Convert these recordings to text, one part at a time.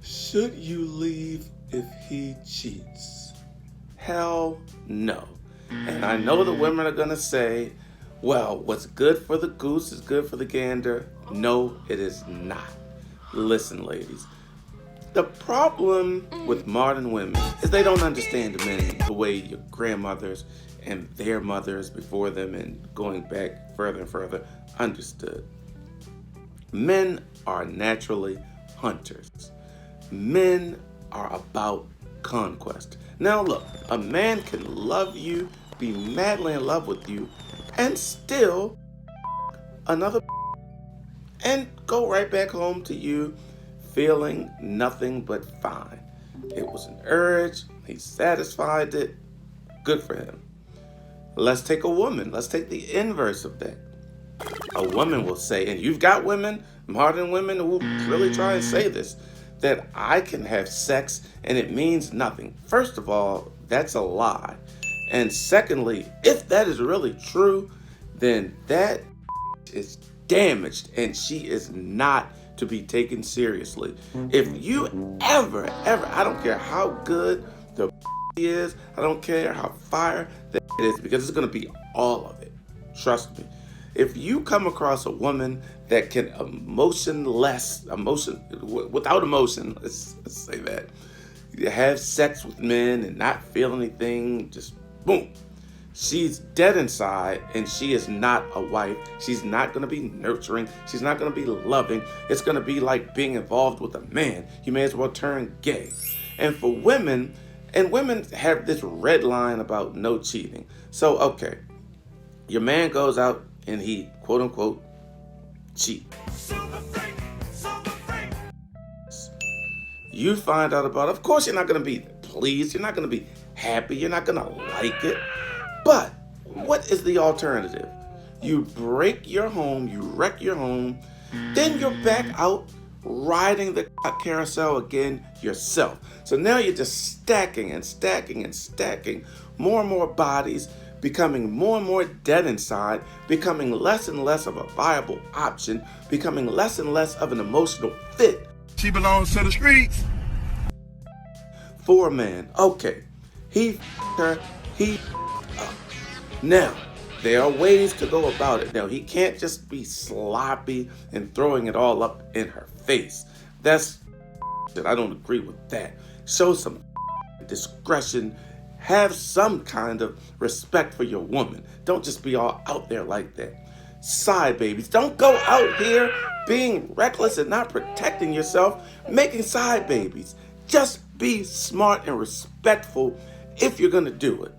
Should you leave if he cheats? Hell no. And I know the women are going to say, well, what's good for the goose is good for the gander. No, it is not. Listen, ladies. The problem with modern women is they don't understand men the way your grandmothers and their mothers before them and going back further and further understood. Men are naturally hunters. Men are about conquest. Now look, a man can love you, be madly in love with you, and still another and go right back home to you feeling nothing but fine. It was an urge, he satisfied it, good for him. Let's take a woman, let's take the inverse of that. A woman will say, and you've got women, modern women who really try and say this, that I can have sex and it means nothing. First of all, that's a lie. And secondly, if that is really true, then that is damaged and she is not to be taken seriously. If you ever, I don't care how good the is, I don't care how fire that is, because it's going to be all of it. Trust me. If you come across a woman that can without emotion, let's say that, you have sex with men and not feel anything, just boom. She's dead inside and she is not a wife. She's not going to be nurturing. She's not going to be loving. It's going to be like being involved with a man. You may as well turn gay. And for women, and women have this red line about no cheating. So, okay, your man goes out and he, quote unquote, cheat. You find out about it. Of course, you're not going to be pleased. You're not going to be happy. You're not going to like it. But what is the alternative? You break your home, you wreck your home, then you're back out riding the carousel again yourself. So now you're just stacking and stacking and stacking more and more bodies, becoming more and more dead inside, becoming less and less of a viable option, becoming less and less of an emotional fit. She belongs to the streets. For a man, okay, he her, he up. Now, there are ways to go about it. Now, he can't just be sloppy and throwing it all up in her face. That's I don't agree with that. Show some discretion. Have some kind of respect for your woman. Don't just be all out there like that. Side babies. Don't go out here being reckless and not protecting yourself, making side babies. Just be smart and respectful if you're going to do it.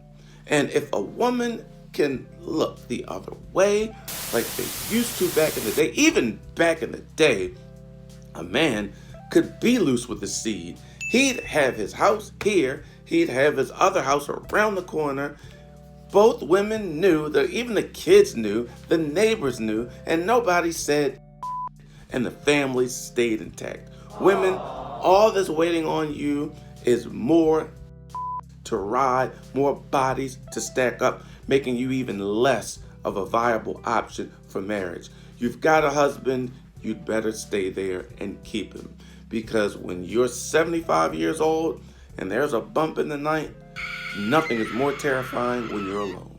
And if a woman can look the other way, like they used to back in the day, even back in the day, a man could be loose with the seed. He'd have his house here, he'd have his other house around the corner. Both women knew, that even the kids knew, the neighbors knew, and nobody said, and the family stayed intact. Women, all that's waiting on you is more to ride, more bodies to stack up, making you even less of a viable option for marriage. You've got a husband, you'd better stay there and keep him. Because when you're 75 years old and there's a bump in the night, nothing is more terrifying when you're alone.